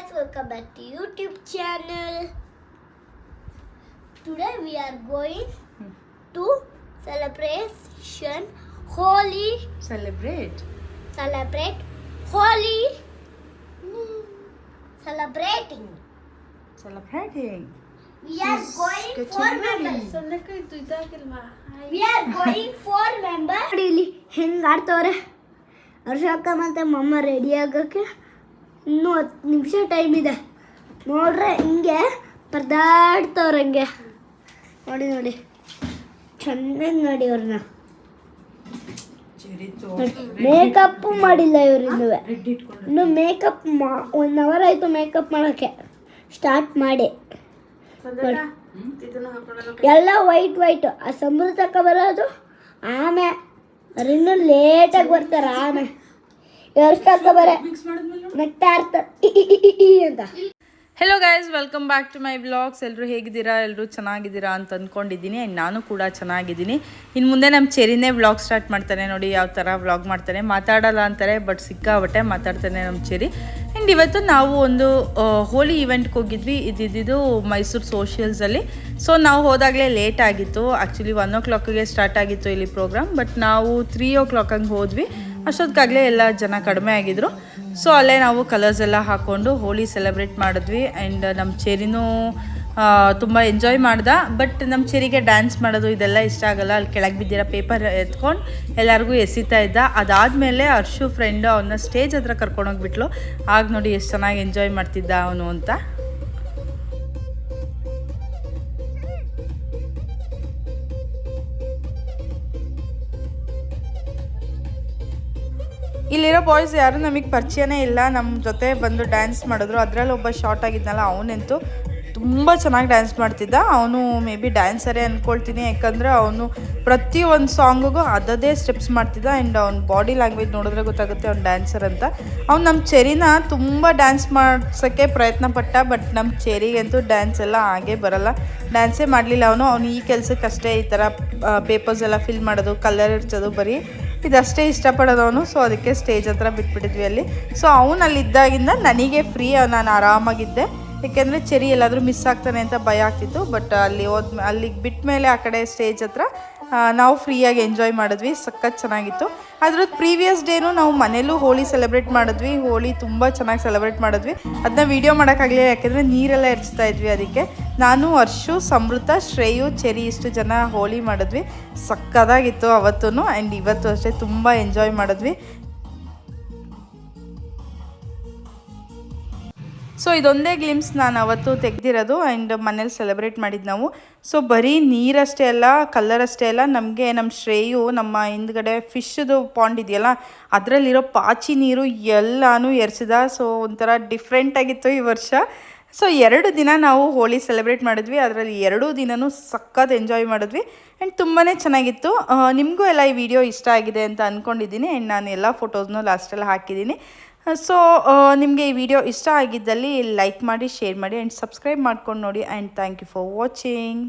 guys, welcome back to YouTube channel. Today we are going to celebration Holi. Celebrate Holi. Celebrating. We are going 4 members. We are going 4 members. ಇಲ್ಲಿ ಹೆಂಗೆ ಆಡ್ತವ್ರೆ ಹರ್ಷಕ್ಕ ಮತ್ತು ಮಮ್ಮ ready ಆಗೋಕ್ಕೆ ಇನ್ನೂ 10 ನಿಮಿಷ time ಇದೆ. ನೋಡ್ರೆ ಹಿಂಗೆ ಪರದಾಡ್ತವ್ರೆ ಹಂಗೆ ನೋಡಿ ಚೆನ್ನಾಗಿ ನೋಡಿ ಅವ್ರನ್ನ. ಮೇಕಪ್ ಮಾಡಿಲ್ಲ ಇವ್ರು ಇನ್ನು ಮೇಕಪ್ 1 ಅವರ್ ಆಯಿತು ಮೇಕಪ್ ಮಾಡೋಕ್ಕೆ ಸ್ಟಾರ್ಟ್ ಮಾಡಿ. ಎಲ್ಲ ವೈಟ್ ಆ ಸಮೃದ್ಧ ತಕ್ಕ ಬರೋದು ಆಮೆ ಇನ್ನೂ ಲೇಟಾಗಿ ಬರ್ತಾರೆ. ಆಮೆ ಎಷ್ಟು ತಕ್ಕ ಬರ ನಗ್ತಾ ಇರ್ತಾರೆ ಅಂತ. Hello guys, welcome back to my vlogs. ಎಲ್ಲರೂ ಹೇಗಿದ್ದೀರಾ? ಎಲ್ಲರೂ ಚೆನ್ನಾಗಿದ್ದೀರಾ ಅಂತ ಅಂದ್ಕೊಂಡಿದ್ದೀನಿ. ಆ್ಯಂಡ್ ನಾನು ಕೂಡ ಚೆನ್ನಾಗಿದ್ದೀನಿ. ಇನ್ನು ಮುಂದೆ ನಮ್ಮ ಚೆರಿನೇ ವ್ಲಾಗ್ ಸ್ಟಾರ್ಟ್ ಮಾಡ್ತಾನೆ. ನೋಡಿ ಯಾವ ಥರ ವ್ಲಾಗ್ ಮಾಡ್ತಾನೆ. ಮಾತಾಡಲ್ಲ ಅಂತಾರೆ, ಬಟ್ ಸಿಕ್ಕಾಬಟ್ಟೆ ಮಾತಾಡ್ತಾನೆ ನಮ್ಮ ಚೆರಿ. ಆ್ಯಂಡ್ ಇವತ್ತು ನಾವು ಒಂದು ಹೋಲಿ ಇವೆಂಟ್ಗೆ ಹೋಗಿದ್ವಿ. ಇದ್ದಿದ್ದು ಮೈಸೂರು ಸೋಷಿಯಲ್ಸಲ್ಲಿ. ಸೊ ನಾವು ಹೋದಾಗಲೇ ಲೇಟ್ ಆಗಿತ್ತು. ಆ್ಯಕ್ಚುಲಿ 1 o'clockಗೆ ಸ್ಟಾರ್ಟ್ ಆಗಿತ್ತು ಇಲ್ಲಿ ಪ್ರೋಗ್ರಾಮ್. ಬಟ್ ನಾವು 3 o'clock ಹಂಗೆ ಹೋದ್ವಿ. ಅಷ್ಟೊತ್ತಿಗಾಗಲೇ ಎಲ್ಲ ಜನ ಕಡಿಮೆ ಆಗಿದ್ರು. ಸೊ ಅಲ್ಲೇ ನಾವು ಕಲರ್ಸ್ ಎಲ್ಲ ಹಾಕ್ಕೊಂಡು ಹೋಲಿ ಸೆಲೆಬ್ರೇಟ್ ಮಾಡಿದ್ವಿ. ಆ್ಯಂಡ್ ನಮ್ಮ ಚೆರಿನೂ ತುಂಬ ಎಂಜಾಯ್ ಮಾಡ್ದ. ಬಟ್ ನಮ್ಮ ಚೆರಿಗೆ ಡ್ಯಾನ್ಸ್ ಮಾಡೋದು ಇದೆಲ್ಲ ಇಷ್ಟ ಆಗಲ್ಲ. ಅಲ್ಲಿ ಕೆಳಗೆ ಬಿದ್ದಿರೋ ಪೇಪರ್ ಎತ್ಕೊಂಡು ಎಲ್ಲರಿಗೂ ಎಸಿತಾ ಇದ್ದ. ಅದಾದಮೇಲೆ ಹರ್ಷು ಫ್ರೆಂಡು ಅವನ್ನ ಸ್ಟೇಜ್ ಹತ್ರ ಕರ್ಕೊಂಡೋಗ್ಬಿಟ್ಲು. ಆಗ ನೋಡಿ ಎಷ್ಟು ಚೆನ್ನಾಗಿ ಎಂಜಾಯ್ ಮಾಡ್ತಿದ್ದ ಅವನು ಅಂತ. ಇಲ್ಲಿರೋ ಬಾಯ್ಸ್ ಯಾರು ನಮಗೆ ಪರಿಚಯನೇ ಇಲ್ಲ. ನಮ್ಮ ಜೊತೆ ಬಂದು ಡ್ಯಾನ್ಸ್ ಮಾಡಿದ್ರು. ಅದರಲ್ಲಿ ಒಬ್ಬ ಶಾರ್ಟ್ ಆಗಿದ್ನಲ್ಲ, ಅವನಂತೂ ತುಂಬ ಚೆನ್ನಾಗಿ ಡ್ಯಾನ್ಸ್ ಮಾಡ್ತಿದ್ದ. ಅವನು ಮೇ ಬಿ ಡ್ಯಾನ್ಸರೇ ಅಂದ್ಕೊಳ್ತೀನಿ, ಯಾಕಂದರೆ ಅವನು ಪ್ರತಿಯೊಂದು ಸಾಂಗಿಗೂ ಅದದೇ ಸ್ಟೆಪ್ಸ್ ಮಾಡ್ತಿದ್ದ. ಆ್ಯಂಡ್ ಅವ್ನ ಬಾಡಿ ಲ್ಯಾಂಗ್ವೇಜ್ ನೋಡಿದ್ರೆ ಗೊತ್ತಾಗುತ್ತೆ ಅವ್ನು ಡ್ಯಾನ್ಸರ್ ಅಂತ. ಅವ್ನು ನಮ್ಮ ಚೆರಿನ ತುಂಬ ಡ್ಯಾನ್ಸ್ ಮಾಡ್ಸೋಕ್ಕೆ ಪ್ರಯತ್ನ ಪಟ್ಟ. ಬಟ್ ನಮ್ಮ ಚೆರಿಗಂತೂ ಡ್ಯಾನ್ಸ್ ಎಲ್ಲ ಹಾಗೇ ಬರಲ್ಲ. ಡ್ಯಾನ್ಸೇ ಮಾಡಲಿಲ್ಲ ಅವನು ಈ ಕೆಲಸಕ್ಕಷ್ಟೇ ಈ ಥರ ಪೇಪರ್ಸ್ ಎಲ್ಲ ಫಿಲ್ ಮಾಡೋದು, ಕಲರ್ ಇಡ್ಸೋದು, ಬರೀ ಇದಷ್ಟೇ ಇಷ್ಟಪಡೋದವನು. ಸೊ ಅದಕ್ಕೆ ಸ್ಟೇಜ್ ಹತ್ರ ಬಿಟ್ಬಿಟ್ಟಿದ್ವಿ ಅಲ್ಲಿ. ಸೊ ಅವನಲ್ಲಿದ್ದಾಗಿಂದ ನನಗೆ ಫ್ರೀ, ನಾನು ಆರಾಮಾಗಿದ್ದೆ. ಏಕೆಂದರೆ ಚೆರಿ ಎಲ್ಲಾದರೂ ಮಿಸ್ ಆಗ್ತಾನೆ ಅಂತ ಭಯ ಆಗ್ತಿತ್ತು. ಬಟ್ ಅಲ್ಲಿಗೆ ಬಿಟ್ಟ ಮೇಲೆ ಆ ಕಡೆ ಸ್ಟೇಜ್ ಹತ್ರ ನಾವು ಫ್ರೀಯಾಗಿ ಎಂಜಾಯ್ ಮಾಡಿದ್ವಿ. ಸಖತ್ ಚೆನ್ನಾಗಿತ್ತು. ಅದ್ರದ್ದು ಪ್ರೀವಿಯಸ್ ಡೇನೂ ನಾವು ಮನೇಲೂ ಹೋಳಿ ಸೆಲೆಬ್ರೇಟ್ ಮಾಡಿದ್ವಿ. ಹೋಳಿ ತುಂಬ ಚೆನ್ನಾಗಿ ಸೆಲೆಬ್ರೇಟ್ ಮಾಡಿದ್ವಿ. ಅದನ್ನ ವೀಡಿಯೋ ಮಾಡೋಕ್ಕಾಗಲಿಲ್ಲ, ಯಾಕೆಂದರೆ ನೀರೆಲ್ಲ ಎರಚ್ತಾ ಇದ್ವಿ. ಅದಕ್ಕೆ ನಾನು, ಹರ್ಷು, ಸಮೃದ್ಧ, ಶ್ರೇಯು, ಚೆರಿ ಇಷ್ಟು ಜನ ಹೋಳಿ ಮಾಡಿದ್ವಿ. ಸಕ್ಕತ್ತಾಗಿತ್ತು ಅವತ್ತೂ. ಆ್ಯಂಡ್ ಇವತ್ತು ಅಷ್ಟೇ ತುಂಬ ಎಂಜಾಯ್ ಮಾಡಿದ್ವಿ. ಸೊ ಇದೊಂದೇ ಗ್ಲಿಮ್ಸ್ ನಾನು ಅವತ್ತು ತೆಗೆದಿರೋದು. ಆ್ಯಂಡ್ ಮನೇಲಿ ಸೆಲೆಬ್ರೇಟ್ ಮಾಡಿದ್ದು ನಾವು. ಸೊ ಬರೀ ನೀರಷ್ಟೇ ಅಲ್ಲ, ಕಲರ್ ಅಷ್ಟೇ ಅಲ್ಲ, ನಮಗೆ ನಮ್ಮ ಶ್ರೇಯು ನಮ್ಮ ಹಿಂದ್ಗಡೆ ಫಿಶ್ದು ಪಾಂಡ್ ಇದೆಯಲ್ಲ, ಅದರಲ್ಲಿರೋ ಪಾಚಿ ನೀರು ಎಲ್ಲನೂ ಎರ್ಸಿದ. ಸೊ ಒಂಥರ ಡಿಫ್ರೆಂಟಾಗಿತ್ತು ಈ ವರ್ಷ. ಸೊ 2 ದಿನ ನಾವು ಹೋಳಿ ಸೆಲೆಬ್ರೇಟ್ ಮಾಡಿದ್ವಿ. ಅದರಲ್ಲಿ 2 ದಿನವೂ ಸಖತ್ ಎಂಜಾಯ್ ಮಾಡಿದ್ವಿ. ಆ್ಯಂಡ್ ತುಂಬಾ ಚೆನ್ನಾಗಿತ್ತು. ನಿಮಗೂ ಎಲ್ಲ ಈ ವಿಡಿಯೋ ಇಷ್ಟ ಆಗಿದೆ ಅಂತ ಅಂದ್ಕೊಂಡಿದ್ದೀನಿ. ಆ್ಯಂಡ್ ನಾನು ಎಲ್ಲ ಫೋಟೋಸ್ನೂ ಲಾಸ್ಟಲ್ಲಿ ಹಾಕಿದ್ದೀನಿ. ಸೊ ನಿಮಗೆ ಈ ವಿಡಿಯೋ ಇಷ್ಟ ಆಗಿದ್ದಲ್ಲಿ ಲೈಕ್ ಮಾಡಿ, ಶೇರ್ ಮಾಡಿ ಆ್ಯಂಡ್ ಸಬ್ಸ್ಕ್ರೈಬ್ ಮಾಡ್ಕೊಂಡು ನೋಡಿ. And thank you for watching.